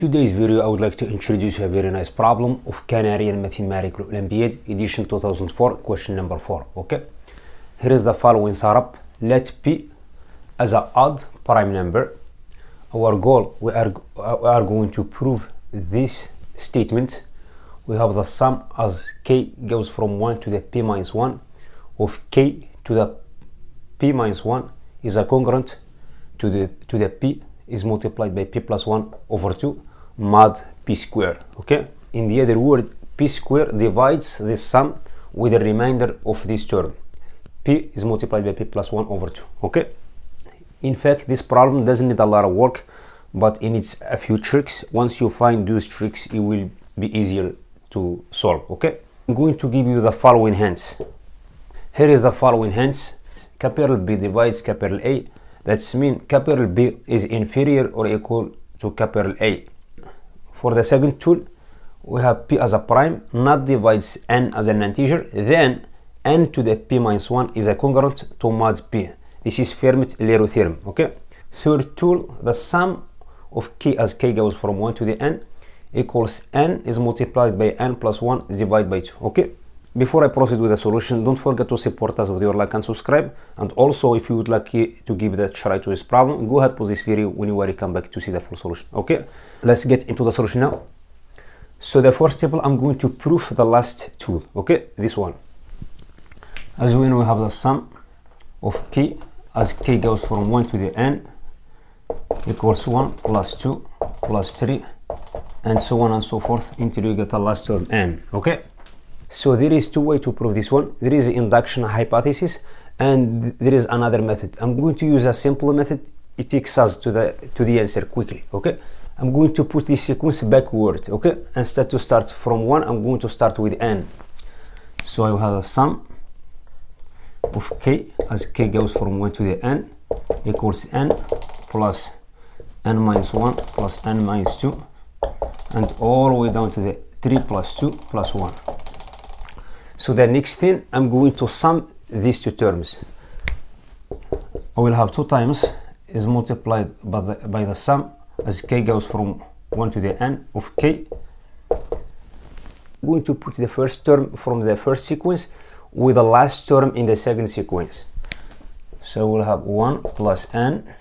Today's video I would like to introduce you a very nice problem of Canadian Mathematical Olympiad edition 2004 question number 4. Okay, here is the following setup. Let P as an odd prime number. Our goal, we are going to prove this statement. We have the sum as k goes from 1 to the p minus 1 of k to the p minus 1 is a congruent to the p is multiplied by p plus 1 over 2 mod p square. Okay, in the other word, p square divides this sum with the remainder of this term. P is multiplied by p plus 1 over 2. Okay, in fact this problem doesn't need a lot of work, but it needs a few tricks. Once you find those tricks, it will be easier to solve. Okay, I'm going to give you the following hints. Here is the following hints. Capital B divides capital A. That means capital B is inferior or equal to capital A. For the second tool, we have P as a prime, not divides N as an integer, then N to the P minus 1 is a congruent to mod P. This is Fermat-Leroux theorem. Okay. Third tool, the sum of K as K goes from 1 to the N equals N is multiplied by N plus 1 is divided by 2. Okay. Before I proceed with the solution, don't forget to support us with your like and subscribe. And also, if you would like to give that try to this problem, go ahead, pause this video when you come back to see the full solution. Okay, let's get into the solution now. So the first table, I'm going to prove the last tool. Okay, this one. As we know, we have the sum of k as k goes from 1 to the n equals 1 plus 2 plus 3 and so on and so forth until you get the last term n. Okay. So there is two ways to prove this one. There is the induction hypothesis and there is another method. I'm going to use a simple method. It takes us to the answer quickly. Okay, I'm going to put this sequence backward. Okay, instead to start from 1, I'm going to start with n. So I will have a sum of k as k goes from 1 to the n equals n plus n minus 1 plus n minus 2 and all the way down to the 3 plus 2 plus 1. So the next thing, I'm going to sum these two terms. I will have 2 times is multiplied by the sum as k goes from 1 to the n of k. I'm going to put the first term from the first sequence with the last term in the second sequence. So we'll have 1 plus n.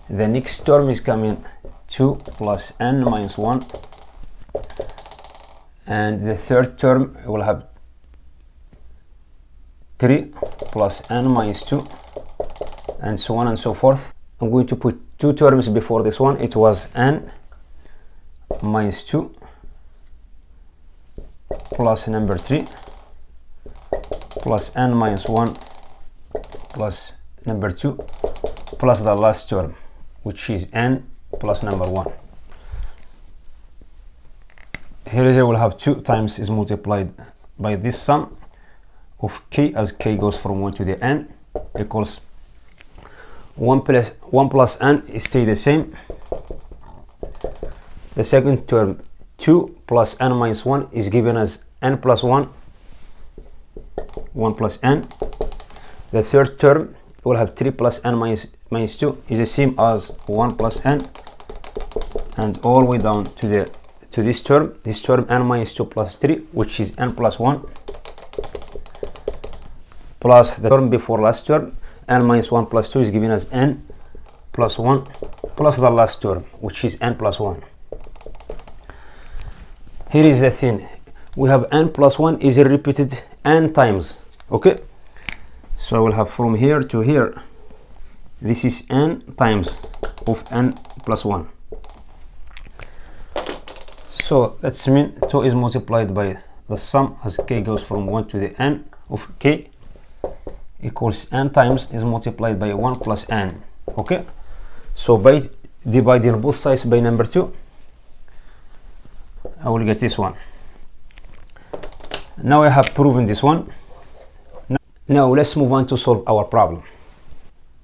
The next term is coming 2 plus n minus 1. And the third term will have 3 plus n minus 2 and so on and so forth. I'm going to put 2 terms before this one. It was n minus 2 plus number 3 plus n minus 1 plus number 2 plus the last term, which is n plus number 1. Here I will have 2 times is multiplied by this sum of k as k goes from 1 to the n equals 1 plus n stay the same. The second term 2 plus n minus 1 is given as n plus 1, 1 plus n. The third term will have 3 plus n minus 2 is the same as 1 plus n, and all the way down to this term n minus 2 plus 3, which is n plus 1, plus the term before last term, n minus 1 plus 2 is given as n plus 1, plus the last term, which is n plus 1. Here is the thing. We have n plus 1 is repeated n times. Okay, so I will have from here to here, this is n times of n plus 1. So that's mean 2 is multiplied by the sum as k goes from 1 to the n of k equals n times is multiplied by 1 plus n. Okay, so by dividing both sides by number 2, I will get this one. Now I have proven this one. Now let's move on to solve our problem.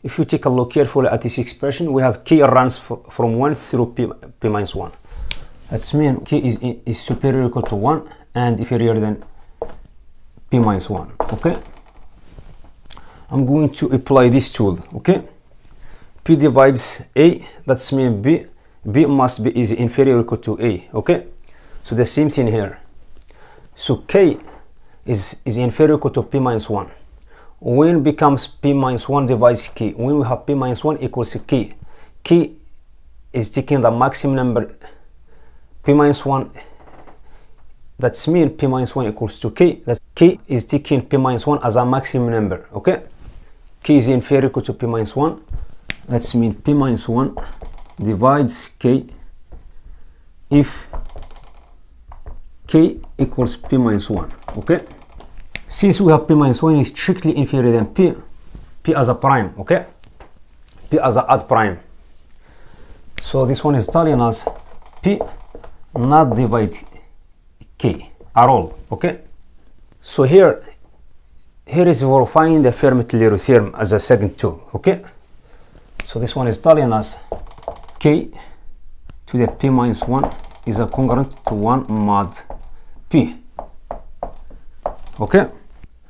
If you take a look carefully at this expression, we have k runs from 1 through p minus 1. That means k is superior or equal to 1 and inferior than p minus 1. Okay, I'm going to apply this tool. Okay, P divides A, that's mean B b must be is inferior or equal to a. Okay, so the same thing here. So k is inferior or equal to p minus 1. When becomes p minus 1 divides k, when we have p minus 1 equals to k, k is taking the maximum number, p minus 1, that's mean p minus 1 equals to k, that k is taking p minus 1 as a maximum number. Okay, k is inferior or equal to p minus 1, that's mean p minus 1 divides k if k equals p minus 1. Okay, since we have p minus 1 is strictly inferior than p as a prime. Okay, p as a odd prime, so this one is telling us p not divide k at all. Okay, so here is verifying the Fermat-Leroy theorem as a second tool. Okay, so this one is telling us k to the p minus 1 is a congruent to 1 mod p. Okay,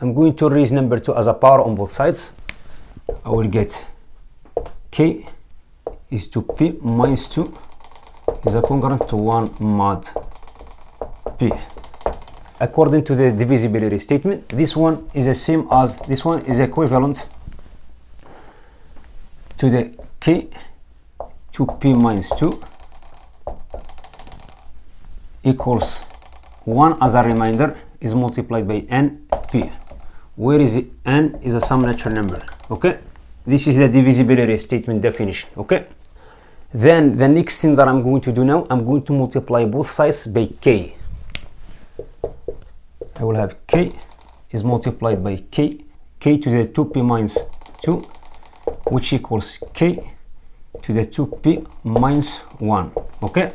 I'm going to raise number 2 as a power on both sides. I will get k is to p minus 2 is a congruent to 1 mod p. According to the divisibility statement, this one is the same as this one, is equivalent to the k to p minus 2 equals 1 as a reminder is multiplied by n p, where is it? N is a some natural number. Okay, this is the divisibility statement definition. Okay, then the next thing that I'm going to do now, I'm going to multiply both sides by k. I will have k is multiplied by k to the 2p minus 2, which equals k to the 2p minus 1. Okay,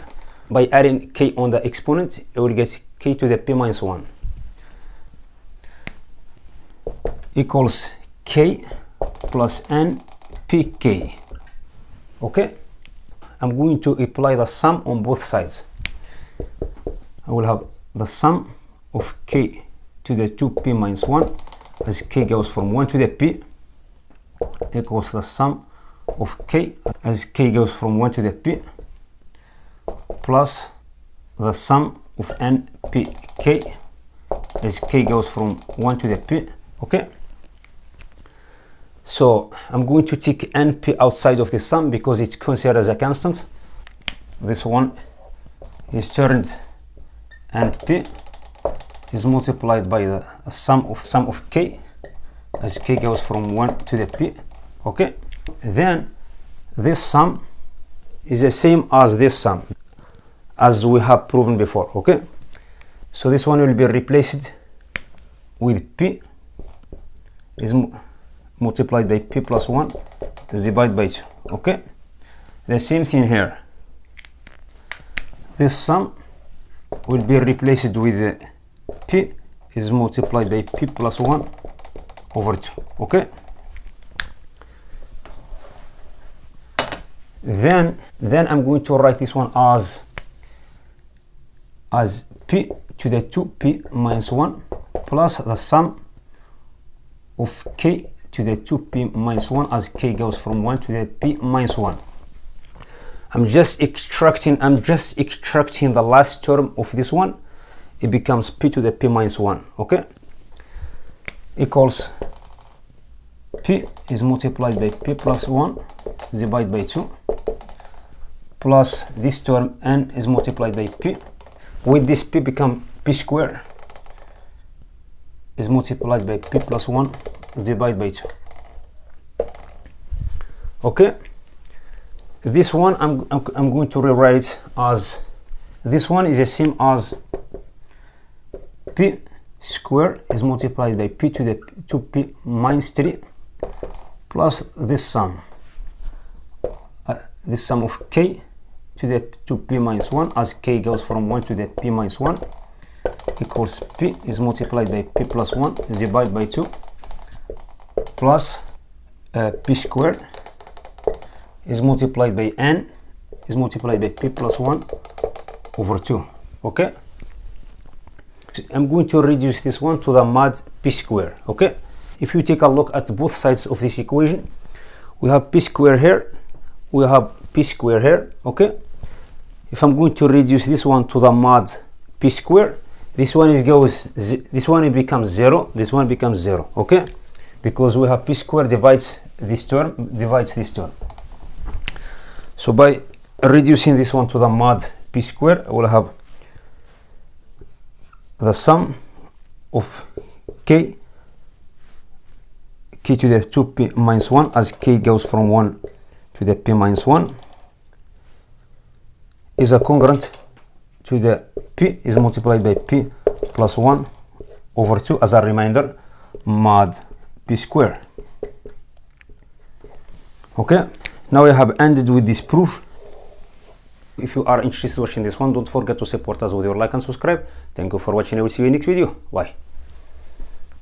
by adding k on the exponent, I will get k to the p minus 1 equals k plus n pk. Okay, I'm going to apply the sum on both sides. I will have the sum of k to the 2p minus 1 as k goes from 1 to the p equals the sum of k as k goes from 1 to the p plus the sum of npk as k goes from 1 to the p. Okay, so I'm going to take np outside of the sum because it's considered as a constant. This one is turned np is multiplied by the sum of k as k goes from 1 to the p. Okay, then this sum is the same as this sum as we have proven before. Okay, so this one will be replaced with p is multiplied by p plus 1 is divided by 2. Okay, the same thing here, this sum will be replaced with p is multiplied by p plus 1 over 2. Okay, then I'm going to write this one as p to the 2p minus 1 plus the sum of k to the 2p minus 1 as k goes from 1 to the p minus 1. I'm just extracting the last term of this one. It becomes p to the p minus 1. Okay, equals p is multiplied by p plus 1 divided by 2 plus this term n is multiplied by p. With this p become p square is multiplied by p plus 1 divided by 2. Okay, this one I'm going to rewrite as this one is the same as p square is multiplied by p to the 2p minus 3 plus this sum of k to the 2p minus 1 as k goes from 1 to the p minus 1 equals p is multiplied by p plus 1 divided by 2 plus p squared is multiplied by n is multiplied by p plus 1 over 2. Okay, I'm going to reduce this one to the mod p square. Okay, if you take a look at both sides of this equation, we have p square here, we have p square here. Okay, if I'm going to reduce this one to the mod p square, this one becomes 0, this one becomes 0, okay? Because we have p square divides this term. So by reducing this one to the mod p square, we'll have the sum of k to the 2p minus 1, as k goes from 1 to the p minus 1, is congruent to the p is multiplied by p plus 1 over 2 as a reminder, mod p square. Okay, now I have ended with this proof. If you are interested in watching this one, don't forget to support us with your like and subscribe. Thank you for watching. I will see you in the next video. Bye.